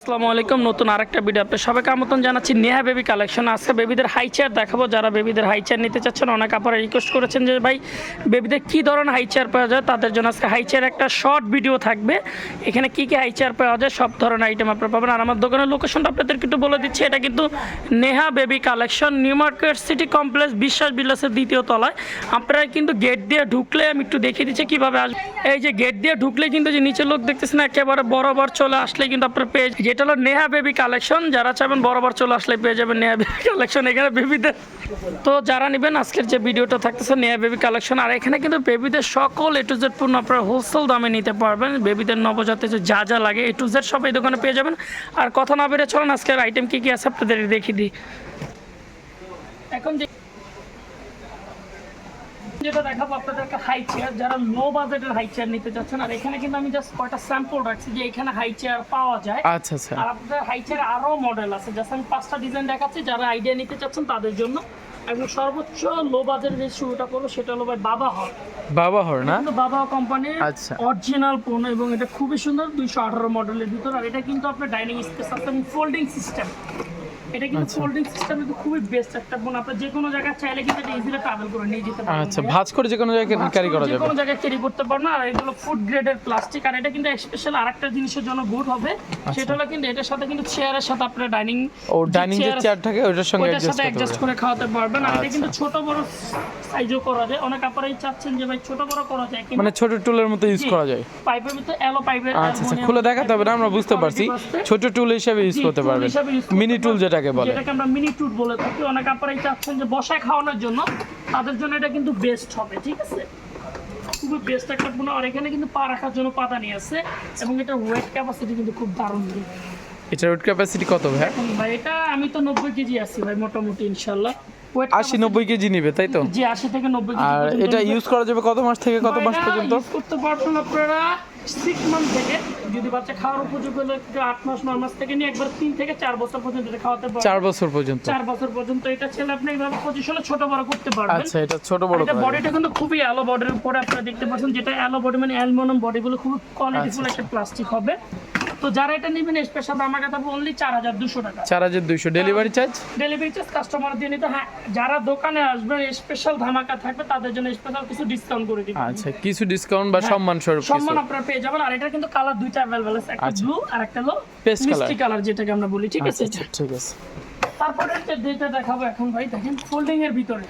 আসসালামু আলাইকুম, নতুন আরেকটা ভিডিও আপনাদের সবাইকে আমন্ত্রণ জানাচ্ছি নেহা বেবি কালেকশন। আজকে বেবিদের হাই চেয়ার দেখাবো। যারা বেবিদের হাই চেয়ার নিতে চাচ্ছেন, অনেক আপনারা রিকোয়েস্ট করেছেন যে ভাই বেবিদের কী ধরনের হাই চেয়ার পাওয়া যায়, তাদের জন্য আজকে হাই চেয়ার একটা শর্ট ভিডিও থাকবে। এখানে কী কী হাই চেয়ার পাওয়া যায় সব ধরনের আইটেম আপনারা পাবেন। আর আমার দোকানের লোকেশনটা আপনাদেরকে একটু বলে দিচ্ছি। এটা কিন্তু Neha baby collection, new market city complex, বিশ্বাস বিলাসের দ্বিতীয় তলায়। আপনারা কিন্তু গেট দিয়ে ঢুকলে আমি একটু দেখিয়ে দিচ্ছি কীভাবে আসবে। এই যে গেট দিয়ে ঢুকলে কিন্তু যে নিচের লোক দেখতেছেন, একেবারে বরাবর চলে আসলে কিন্তু আপনার পেজ, যেটা হলো নেহা বেবি কালেকশন। যারা চাবেন বরাবর চলে আসলে পেয়ে যাবেন নেহা বেবি কালেকশন। এখানে বেবিদের তো যারা নেবেন আজকের যে ভিডিওটা থাকতেছে নেহা বেবি কালেকশন। আর এখানে কিন্তু বেবিদের সকল এ টু জেড পণ্য আপনারা হোলসেল দামে নিতে পারবেন। বেবিদের নবজাতে যা যা লাগে এ টু জেড সব এই দোকানে পেয়ে যাবেন। আর কথা না বেড়ে চলেন আজকের আইটেম কী কী আছে আপনাদের দেখিয়ে দিই। এখন যেটা দেখাবো আপনাদেরকে হাই চেয়ার, যারা লো বাজেটের হাই চেয়ার নিতে চাচ্ছেন। আর এখানে কিন্তু আমি জাস্ট কয়টা স্যাম্পল রাখছি যে এখানে হাই চেয়ার পাওয়া যায়। আচ্ছা আচ্ছা। আর আপনাদের হাই চেয়ার আরো মডেল আছে, জাস্ট আমি 5টা ডিজাইন দেখাচ্ছি যারা আইডিয়া নিতে চাচ্ছেন তাদের জন্য। এবং সর্বোচ্চ লো বাজেটের যে শুরুটা করবো সেটা হলো ভাই বাবা হর। বাবা হর না? কিন্তু বাবা কোম্পানির আচ্ছা। অরিজিনাল পণ্য এবং এটা খুবই সুন্দর, 218 মডেলের ভিতর। আর এটা কিন্তু আপনার ডাইনিং স্পেস আছে, ফোল্ডিং সিস্টেম। এটা কিন্তু ফোল্ডিং সিস্টেম কিন্তু খুবই বেস্ট একটা ফোন। আপনি যে কোনো জায়গায় চাইলে কিন্তু এটা ইজিলি ট্রাভেল করে নিয়ে যেতে পারবেন। আচ্ছা, ভাঁজ করে যে কোনো জায়গায় ক্যারি করা যাবে, যে কোনো জায়গায় ক্যারি করতে পারবেন। আর এগুলো ফুড গ্রেডের প্লাস্টিক। আর এটা কিন্তু স্পেশাল আরেকটা জিনিসের জন্য গুড হবে, সেটা হলো কিন্তু এটার সাথে কিন্তু চেয়ারের সাথে আপনার ডাইনিং যে চেয়ার থাকে ওটার সঙ্গে অ্যাডজাস্ট করে খাওয়াতে পারবেন। আর এটা কিন্তু ছোট বড় সাইজও করা যায়। অনেক আপনারাই চাচ্ছেন যে ভাই ছোট বড় করা যায়, মানে ছোট টুলের মতো ইউজ করা যায়। পাইপের ভিতরে এলো পাইপের। আচ্ছা আচ্ছা, খুলে দেখাতে হবে না, আমরা বুঝতে পারছি। ছোট টুল হিসেবে ইউজ করতে পারবেন, মিনি টুল যেটাকে বলে, যেটাকে আমরা মিনি টুল বলে থাকি। অনেক আপনারাই চাচ্ছেন যে বসায় খাওয়ানোর জন্য, তাদের জন্য এটা কিন্তু বেস্ট হবে। ঠিক আছে, খুবই বেস্ট একটা পণ্য। আর এখানে কিন্তু পা রাখার জন্য পাদানি আছে এবং এটা ওয়েট ক্যাপাসিটি কিন্তু খুব দারুণ। এটার ওয়েট ক্যাপাসিটি কত ভাই? ভাই এটা আমি তো 90 কেজি আছি ভাই মোটামুটি, ইনশাআল্লাহ 80-90 কেজি নিবে, তাই তো? জি, 80 থেকে 90 কেজি। আর এটা ইউজ করা যাবে কত মাস থেকে কত মাস পর্যন্ত? ইউজ করতে পারবেন আপনারা 6 মান্থ থেকে, যদি বাচ্চা খাওয়ার উপযোগী হলে 8 মাস 9 মাস থেকে নিয়ে একবার 3 থেকে 4 বছর পর্যন্ত এটা খাওয়াতে পারবেন। 4 বছর পর্যন্ত? 4 বছর পর্যন্ত এটা ছেলে আপনি এইভাবে পজিশনে ছোট বড় করতে পারবেন। আচ্ছা, এটা ছোট বড় এটা বডিটা কিন্তু খুবই অ্যালো বডির উপরে আপনারা দেখতে পাচ্ছেন, যেটা অ্যালো বডি মানে অ্যালুমিনিয়াম বডিগুলো খুব কোয়ালিটিফুল একটা প্লাস্টিক হবে। তো যারা এটা নেবেন স্পেশাল দাম আগে থাকবে অনলি 4200 টাকা। 4200 delivery charge? Delivery charge customer দিয়ে নিতে। হ্যাঁ, যারা দোকানে আসবেন স্পেশাল ধামাকা থাকবে, তাদের জন্য স্পেশাল কিছু ডিসকাউন্ট করে দিব। আচ্ছা, কিছু ডিসকাউন্ট বা সম্মান স্বরূপ সম্মান আপনারা পেয়ে যাবেন। আর এটা কিন্তু কালার দুইটা अवेलेबल আছে, একটা ব্লু আর একটা হলো পেস্ট মিষ্টি কালার যেটাকে আমরা বলি। ঠিক আছে, ঠিক আছে। তারপরে যেটা দেখাবো এখন ভাই, দেখেন ফোল্ডিং এর ভিতরে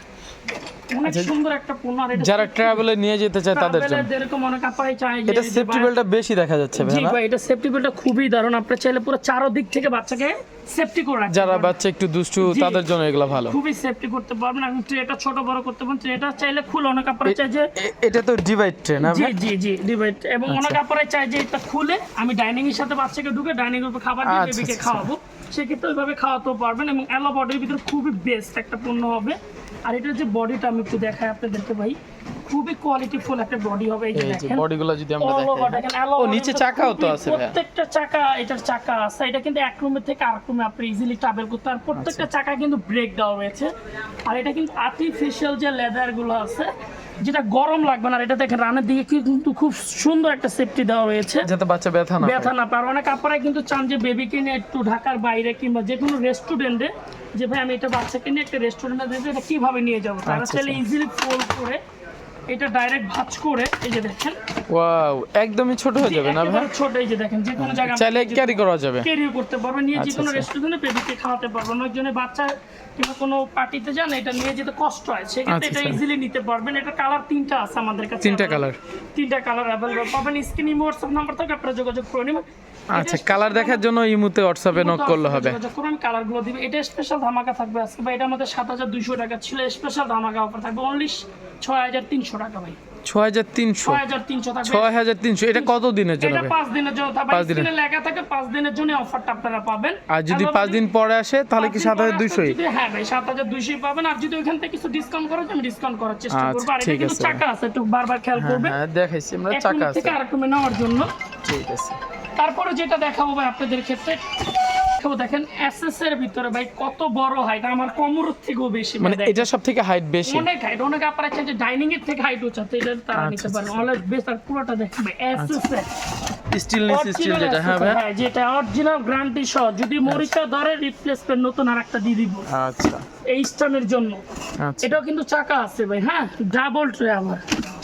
অনেক সুন্দর একটা পণ্য। আর এটা যারা ট্রাভেলে নিয়ে যেতে চায় তাদের জন্য যেরকম অনেক আপনারাই চাই যে এটা সেফটি বেল্টটা বেশি দেখা যাচ্ছে ভাই। জি ভাই, এটা সেফটি বেল্টটা খুবই দারুণ। আপনারা চাইলে পুরো চারদিক থেকে বাচ্চাকে সেফটি করে রাখতে যারা পারবেন। বাচ্চা একটু দুষ্টু তাদের জন্য এগুলো ভালো, খুবই সেফটি করতে পারবেন। আপনি ট্রেটা ছোট বড় করতে পারবেন। ট্রেটা চাইলে খুলে অনেক আপনারা চাই যে এটা তো ডিভাইড ট্রে না? জি জি জি ডিভাইড। এবং অনেক আপনারাই চাই যে এটা খুলে আমি ডাইনিং এর সাথে বাচ্চাকে ঢুকে ডাইনিং এর উপর খাবার দিয়ে বেবিকে খাওয়াবো, সেক্ষেত্রে ওইভাবে খাওয়াতেও পারবেন। এবং অ্যালো বডির ভিতরে খুবই বেস্ট একটা পণ্য হবে। আর এটার যে বডিটা আমি একটু দেখাই আপনাদেরকে ভাই, খুবই কোয়ালিটিফুল একটা বডি হবে। এই যে দেখেন বডিগুলো যদি আমরা দেখাই, ও নিচে চাকাও তো আছে ভাই। প্রত্যেকটা চাকা, এটার চাকা আছে। এটা কিন্তু এক রুমের থেকে আরেক রুমে আপনি ইজিলি ট্রাভেল করতে। আর প্রত্যেকটা চাকা কিন্তু ব্রেক দেওয়া হয়েছে। আর এটা কিন্তু আর্টিফিশিয়াল যে লেদার গুলো আছে, যেটা গরম লাগবে না। আর এটা দেখেন রানের দিকে কিন্তু খুব সুন্দর একটা সেফটি দেওয়া রয়েছে, যাতে বাচ্চা ব্যথা না পায়। অনেক আপনারা কিন্তু চান যে বেবিকে নিয়ে একটু ঢাকার বাইরে কিংবা যে কোনো রেস্টুরেন্টে, যে ভাই আমি এটা বাচ্চাকে নিয়ে একটা রেস্টুরেন্টে দিতে, এটা কিভাবে নিয়ে যাবো, তারা চাইলে ইজিলি ফোল্ড করে এটা ডাইরেক্ট ভাঁজ করে, এই যে দেখেন, ওয়াও, একদমই ছোট হয়ে যাবে না ভাই? ছোট, এই যে দেখেন যে কোনো জায়গায় চাইলে ক্যারি করা যাবে, ক্যারি করতে পারবেন, নিয়ে যে কোনো রেস্টুরেন্টে বেবিকে খাওয়াতে পারবেন। অনেকজনের বাচ্চা কিংবা কোনো পার্টিতে যান, এটা নিয়ে যেতে কষ্ট হয়, সেক্ষেত্রে এটা ইজিলি নিতে পারবেন। এটা কালার 3টা আছে আমাদের কাছে, 3টা কালার অ্যাভেলেবল পাবেন। স্ক্রিনে হোয়াটসঅ্যাপ নাম্বার থাকে, আপনারা যোগাযোগ করে নেবেন। আচ্ছা, কালার দেখার জন্য ইমুতে হোয়াটসঅ্যাপে নক করলে হবে। যোগাযোগ করুন, কালারগুলো দিবে। এটা স্পেশাল ধামাকা থাকবে আজকে ভাই। এটা আমাদের 7200 টাকা ছিল, স্পেশাল ধামাকা অফার থাকবে অনলি 6300 টাকা ভাই। 6300 থাকবে। 6300 এটা কত দিনের জন্য? এটা 5 দিনের জন্য থাকবে। 5 দিনের লেখা থাকে 5 দিনের জন্য অফারটা আপনারা পাবেন। আর যদি 5 দিন পরে আসে তাহলে কি 7200? হ্যাঁ ভাই, 7200 পাবেন। আর যদি ওইখান থেকে কিছু ডিসকাউন্ট করা যায়, আমি ডিসকাউন্ট করার চেষ্টা করব। আর এটা কিন্তু চাকা আছে, একটু বারবার খেয়াল করবেন। হ্যাঁ, দেখাইছি আমরা চাকা আছে, থেকে আরেকটু নেওয়ার জন্য। ঠিক আছে। তারপরে যেটা দেখাবো ভাই আপনাদের ক্ষেত্রে, দেখেন এসএস এর ভিতরে ভাই কত বড় হাইট, আমার কোমর থেকেও বেশি। মানে এটা সব থেকে হাইট বেশি, অনেক হাইট। অনেক আপনারা চাই যে ডাইনিং এর থেকে হাইট উঁচা, তো এটা তারা নিতে পারেন। Always best. আর পুরোটা দেখেন ভাই এসএস এর স্টিলনেস স্টিল যেটা, হ্যাঁ ভাই। হ্যাঁ, যেটা অরিজিনাল গ্যারান্টি সহ, যদি মরিচা ধরে রিপ্লেসমেন্ট নতুন আরেকটা দিয়ে দিব আচ্ছা এই স্টানের জন্য। আচ্ছা, এটাও কিন্তু চাকা আছে ভাই, হ্যাঁ, ডাবল ট্রে আবার,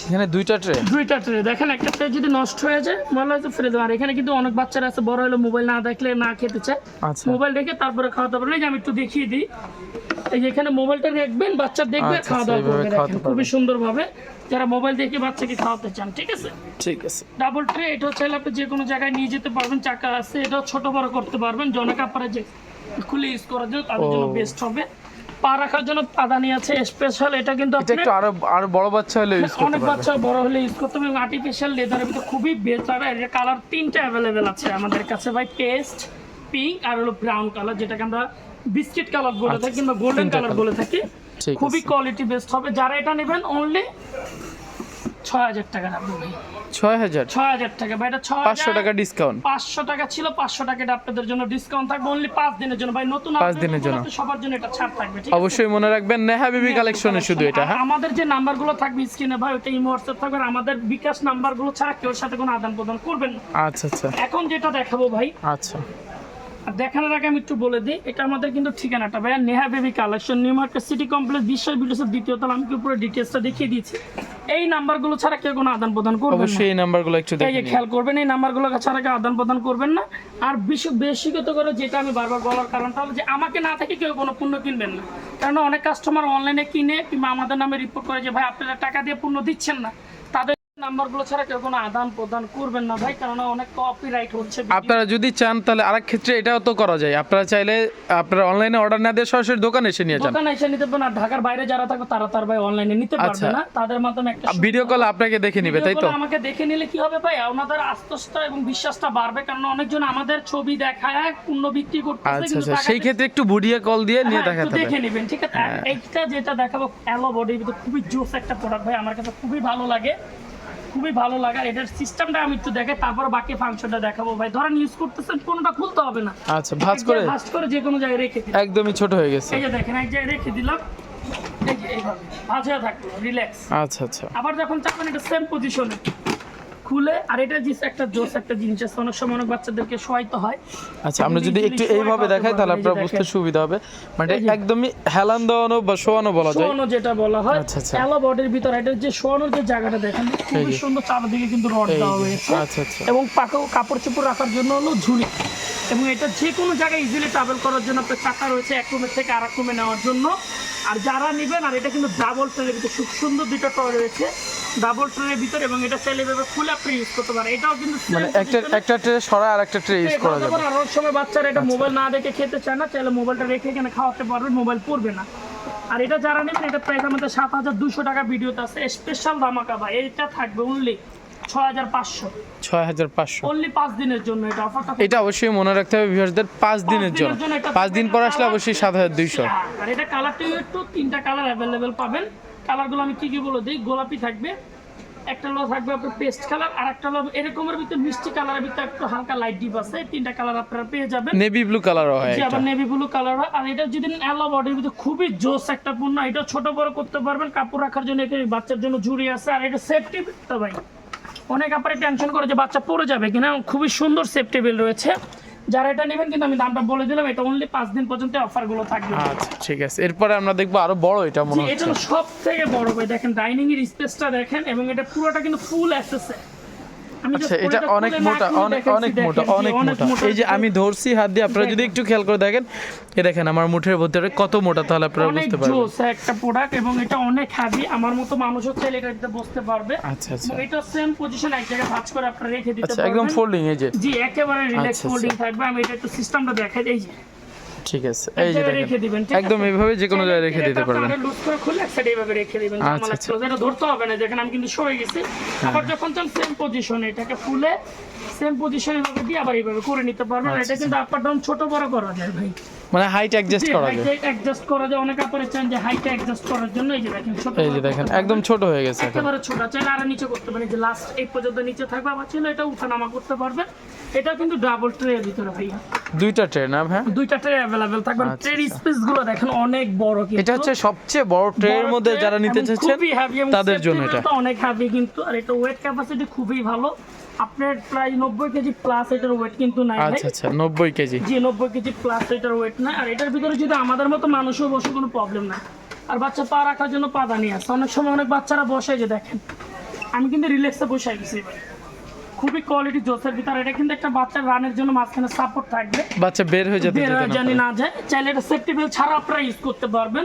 এখানে দুইটা ট্রে দেখেন, একটা ট্রে যদি নষ্ট হয়ে যায় মনে হয় তো ফেলে দেবো। আর এখানে কিন্তু অনেক বাচ্চারা আছে, বড় হলে মোবাইল না দেখলে না খেতে চায়, আচ্ছা মোবাইল রেখে তারপরে খাওয়াতে পারবেন। এই যে আমি একটু দেখিয়ে দিই, এই যে এখানে মোবাইলটা রাখবেন, বাচ্চা দেখবে, আচ্ছা, খাওয়া দাওয়া এইভাবে করবে, খাওয়াতে দেখেন খুবই সুন্দরভাবে, যারা মোবাইল দেখে বাচ্চাকে খাওয়াতে চান। ঠিক আছে, ঠিক আছে। ডাবল ট্রে, এটা চাইলে আপনি যে কোনো জায়গায় নিয়ে যেতে পারবেন, চাকা আছে, এটাও ছোট বড় করতে পারবেন। জনক আপনারা যে খুলে ইউজ করার জন্য তাদের জন্য বেস্ট হবে। পা রাখার জন্য পাদানি আছে স্পেশাল, এটা কিন্তু এটা একটু আরো বড় বাচ্চা হলে ইউজ করতে অনেক পারবে। বাচ্চা বড় হলে ইউজ করতে হবে। আর্টিফিশিয়াল লেদারের ভিতরে খুবই বেটার। এর কালার 3টা অ্যাভেলেবেল আছে আমাদের কাছে ভাই, পেস্ট, পিঙ্ক আর হলো ব্রাউন কালার, যেটাকে আমরা বিস্কিট কালার বলে থাকি কিংবা গোল্ডেন কালার বলে থাকি। ঠিক খুবই আছে। কোয়ালিটি বেস্ট হবে। যারা এটা নেবেন অনলি 6000 টাকা রাখবো ভাই, 6000 6000 টাকা ভাই, এটা 500 টাকা ডিসকাউন্ট। 500 টাকা ছিল, 500 টাকা এটা আপনাদের জন্য ডিসকাউন্ট থাকবে অনলি 5 দিনের জন্য ভাই। নতুন 5 দিনের জন্য সবার জন্য এটা ছাড় থাকবে। ঠিক আছে, অবশ্যই মনে রাখবেন নেহা বেবি কালেকশনে শুধু এটা। হ্যাঁ, আমাদের যে নাম্বারগুলো থাকবে স্ক্রিনে ভাই, ওটা ইমো হোয়াটসঅ্যাপ থাকবে। আর আমাদের বিকাশ নাম্বারগুলো ছাড়া কেউ সাথে কোনো আদান প্রদান করবেন না। আচ্ছা আচ্ছা এখন যেটা দেখাবো ভাই, আচ্ছা, আর দেখানোর আগে আমি একটু বলে দিই, এটা আমাদের কিন্তু ঠিকানাটা ভাই Neha baby collection, new market city complex, বিশ্বাস বিল্ডার্সের দ্বিতীয় তলা। আমি কি পুরো ডিটেইলসটা দেখিয়ে দিয়েছি। এই নাম্বারগুলো ছাড়া কেউ কোনো আদান প্রদান করবেন না। অবশ্যই এই নাম্বারগুলো একটু এই যে দেখে নিন। খেয়াল করবেন, এই নাম্বারগুলো ছাড়া কেউ আদান প্রদান করবেন না। আর বেশিগত করে যেটা আমি বারবার বলার কারণটা হলো যে আমাকে না থেকে কেউ কোনো পণ্য কিনবেন না। কারণ অনেক কাস্টমার অনলাইনে কিনে কিংবা আমাদের নামে রিপোর্ট করে যে ভাই আপনারা টাকা দিয়ে পণ্য দিচ্ছেন না, তাদের নাম্বারগুলো ছাড়া কেউ কোনো আদান প্রদান করবেন না ভাই, কারণ অনেক কপিরাইট হচ্ছে। আপনারা যদি চান তাহলে আরেক ক্ষেত্রে এটাও তো করা যায়। আপনারা চাইলে আপনারা অনলাইনে অর্ডার না দিয়ে সরাসরি দোকানে এসে নিয়ে যান। দোকানে এসে নিতে পারবেন। আর ঢাকার বাইরে যারা থাকবে তারা তার ভাই অনলাইনে নিতে পারবে না, তাদের মাধ্যমে একটা ভিডিও কল আপনাকে দেখে নিবে, তাই তো? আমাকে দেখে নিলে কি হবে ভাই, ওনাদের আস্থা এবং বিশ্বাসটা বাড়বে। কারণ অনেকজন আমাদের ছবি দেখায় পণ্য বিক্রি করতেছে, আচ্ছা কিন্তু আচ্ছা, সেই ক্ষেত্রে একটু ভিডিও কল দিয়ে নিয়ে একটু দেখাতে হবে। দেখে নেবেন। ঠিক আছে, এইটা যেটা দেখাবো অ্যালো বডির ভিতরে খুবই জোস একটা প্রোডাক্ট ভাই, আমার কাছে খুবই ভালো লাগে, খুবই ভালো লাগে। এটার সিস্টেমটা আমি একটু দেখাই, তারপর বাকি ফাংশনটা দেখাবো ভাই। ধরেন ইউজ করতেছেন, কোনটা খুলতে হবে না, আচ্ছা, ভাঁজ করে যে কোনো জায়গায় রেখে দিন। একদমই ছোট হয়ে গেছে। এই যে দেখেন, এক জায়গায় রেখে দিলাম, এই যে এইভাবে ভাঁজ হয়ে থাকলো, রিল্যাক্স। আচ্ছা আচ্ছা, আবার যখন চাপেন এটা সেম পজিশনে খুলে। আর এটা যে একটা জোস একটা জিনিস আছে, অনেক সময় অনেক বাচ্চাদেরকে শোয়াইতে হয়। আচ্ছা, আমরা যদি একটু এইভাবে দেখাই তাহলে আপনারা বুঝতে সুবিধা হবে। মানে একদমই হেলান দেওয়ানো বা শোয়ানো বলা যায়। শোয়ানো যেটা বলা হয়, আচ্ছা আচ্ছা, অ্যালো বডির ভিতরে এটা যে শোয়ানোর যে জায়গাটা দেখেন খুবই সুন্দর, চারদিকে কিন্তু রড দেওয়া হয়েছে। আচ্ছা আচ্ছা, এবং পাকেও কাপড় চোপড় রাখার জন্য হলো ঝুড়ি। এবং এটা যে কোনো জায়গায় ইজিলি ট্রাভেল করার জন্য আপনার চাকা রয়েছে, এক রুমের থেকে আরেক রুমে নেওয়ার জন্য। আর যারা নেবেন, আর এটা কিন্তু ডাবল ট্রেনের ভিতরে খুব সুন্দর দুটো টয় রয়েছে ডাবল ট্রেনের ভিতরে, এবং এটা চাইলে এভাবে খুলে আপনি ইউজ করতে পারেন। এটাও কিন্তু মানে একটা ট্রে সরা আর একটা ট্রে ইউজ করা যাবে। আর অনেক সময় বাচ্চারা এটা মোবাইল না দেখে খেতে চায় না, চাইলে মোবাইলটা রেখে এখানে খাওয়াতে পারবেন, মোবাইল পড়বে না। আর এটা যারা নেবেন, এটা প্রাইস আমাদের 7200 টাকা ভিডিওতে আছে। স্পেশাল ধামাকা ভাই, এটা থাকবে অনলি 6500, 6500 অনলি 5 দিনের জন্য। এটা অফারটা এটা অবশ্যই মনে রাখতে হবে ভিউয়ারদের, 5 দিনের জন্য। 5 দিন পর আসলে অবশ্যই 7200। আর এটা কালারটা একটু 3টা কালার অ্যাভেলেবেল পাবেন। কালারগুলো আমি কি বলে দিই, গোলাপি থাকবে, একটা হলো থাকবে আপনার পেস্ট কালার, আর একটা হলো এরকমের ভিতরে মিষ্টি কালারের ভিতরে একটু হালকা লাইট ডিপ আছে। 3টা কালার আপনারা পেয়ে যাবেন। নেভি ব্লু কালারও হয় জি, এটা। আবার নেভি ব্লু কালার হয়। আর এটা যদি অ্যালো বডির ভিতরে খুবই জোস একটা পণ্য, এটা ছোট বড় করতে পারবেন, কাপড় রাখার জন্য এখানে বাচ্চার জন্য ঝুড়ি আছে। আর এটা সেফটি তো ভাই, অনেক আপনারা টেনশন করে যে বাচ্চা পড়ে যাবে কিনা, খুবই সুন্দর সেফটি বেল রয়েছে। যারা এটা নেবেন, কিন্তু আমি দামটা বলে দিলাম, এটা অনলি 5 দিন পর্যন্ত অফারগুলো থাকবে। আচ্ছা ঠিক আছে, এরপরে আমরা দেখবো আরো বড়, এটা মনে এটা হচ্ছে হলো সব থেকে বড় ভাই, দেখেন ডাইনিং এর স্পেসটা দেখেন, এবং এটা পুরোটা কিন্তু ফুল অ্যাক্সেস। আচ্ছা, এটা অনেক মোটা, অনেক মোটা। এই যে আমি ধরছি হাত দিয়ে, আপনারা যদি একটু খেয়াল করে দেখেন, এই দেখেন আমার মুঠের ভিতরে কত মোটা, তাহলে আপনারা বুঝতে পারবেন। জোস একটা প্রোডাক্ট, এবং এটা অনেক হেভি। আমার মতো মানুষও চাইলে এটার ভিতরে বসতে পারবে। আচ্ছা আচ্ছা, এটা সেম পজিশন এক জায়গায় ভাঁজ করে আপনারা রেখে দিতে আচ্ছা, পারবেন। একদম ফোল্ডিং, এই যে জি, একেবারে রিল্যাক্স আচ্ছা, ফোল্ডিং থাকবে। আমি এটা একটু সিস্টেমটা দেখাই। এই যে ঠিক আছে, এই যে রেখে দেখেন দিবেন, একদম এইভাবে যে কোনো জায়গায় রেখে দিতে পারবেন। লুজ করে খুলে এক সাইডে এইভাবে রেখে দিবেন, আচ্ছা, আচ্ছা। এটা ধরতে হবে না। দেখেন আমি কিন্তু সরে গেছি। আবার যখন চান সেম পজিশনে এটাকে ফুলে সেম পজিশনে এভাবে দিয়ে আবার এইভাবে করে নিতে পারবেন। এটা কিন্তু আপ ডাউন ছোট বড় করা যায় ভাই, মানে হাইট অ্যাডজাস্ট করা যায়। হাইট অ্যাডজাস্ট করা যায়। অনেক আপনারা চান যে হাইট অ্যাডজাস্ট করার জন্য, এই যে দেখেন ছোট, এই যে দেখেন একদম ছোট হয়ে গেছে এখন। একেবারে ছোট, চাইলে আরো নিচে করতে পারেন, যে লাস্ট এই পর্যন্ত নিচে থাকবে। আবার ছিল এটা উঠানামা করতে পারবেন। এটা কিন্তু ডাবল ট্রে এর ভিতরে ভাইয়া, দুইটা ট্রে না ভাই? দুইটা ট্রে अवेलेबल থাকবে। ট্রের স্পেস গুলো দেখেন অনেক বড়, কিন্তু এটা হচ্ছে সবচেয়ে বড় ট্রের মধ্যে যারা নিতে চাচ্ছেন তাদের জন্য এটা অনেক হেভি কিন্তু। আর এটা ওয়েট ক্যাপাসিটি খুবই ভালো। আপনার প্রায় 90 কেজি প্লাস এটার ওয়েট কিন্তু নাই ভাই। আচ্ছা আচ্ছা 90 কেজি। জি 90 কেজি প্লাস এটার ওয়েট না। আর এটার ভিতরে যদি আমাদের মতো মানুষও বসে কোনো প্রবলেম নাই। আর বাচ্চা পা রাখার জন্য পাদানি আছে, অনেক সময় অনেক বাচ্চারা বসে, যে দেখেন আমি কিন্তু রিল্যাক্সে বসে গেছি ভাই, খুবই কোয়ালিটি জোসের ভিতরে। এটা কিন্তু একটা বাচ্চার রানের জন্য মাঝখানে সাপোর্ট থাকবে, বাচ্চা বের হয়ে যেতে বের যেতে হয়ে না জানি পারে। না যায়, চাইলে এটা সেফটি বেল্ট ছাড়া আপনারা ইউজ করতে পারবেন।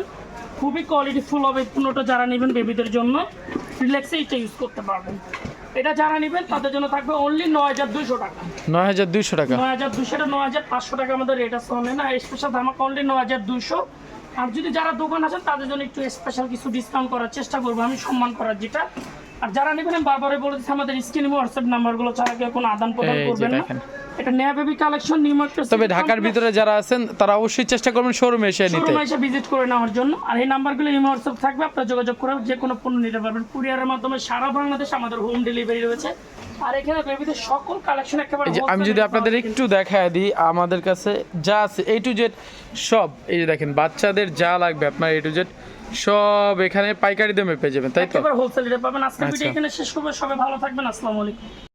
খুবই কোয়ালিটি ফুল হবে পণ্যটা, যারা নেবেন বেবিদের জন্য রিল্যাক্সে এটা ইউজ করতে পারবেন। এটা যারা নেবেন তাদের জন্য থাকবে অনলি 9200 টাকা। 9200 টাকা। 9200 টা 9500 টাকা আমাদের রেট আছে অনলাইনে। আর স্পেশাল ধামাকা অনলি 9200। আর যদি যারা দোকান আছেন তাদের জন্য একটু স্পেশাল কিছু ডিসকাউন্ট করার চেষ্টা করবো আমি, সম্মান করার যেটা। আর যারা নেবেন আমি বারবারই বলে দিচ্ছি, আমাদের স্ক্রিনে হোয়াটসঅ্যাপ নাম্বারগুলো ছাড়া কেউ কোনো আদান প্রদান এই যে করবেন না। দেখেন। এটা Neha baby collection new market. তবে ঢাকার ভিতরে যারা আছেন তারা অবশ্যই চেষ্টা করবেন শোরুমে এসে নিতে। শোরুমে এসে ভিজিট করে নেওয়ার জন্য। আর এই নাম্বারগুলো ইমো হোয়াটসঅ্যাপ থাকবে, আপনারা যোগাযোগ করে যে কোনো পণ্য নিতে পারবেন। কুরিয়ারের মাধ্যমে সারা বাংলাদেশ আমাদের হোম ডেলিভারি রয়েছে। আর এখানে বেবিদের সকল কালেকশন একেবারে এই যে আমি যদি আপনাদের একটু দেখায় দিই, আমাদের কাছে যা আছে A to Z সব, এই যে দেখেন বাচ্চাদের যা লাগবে আপনার A to Z সব এখানে পাইকারি দামে পেয়ে যাবেন, তাই তো? একেবারে হোলসেল রেটে পাবেন। আজকের ভিডিও আচ্ছা। এখানে শেষ করবো। সবাই ভালো থাকবেন, আসসালামু আলাইকুম।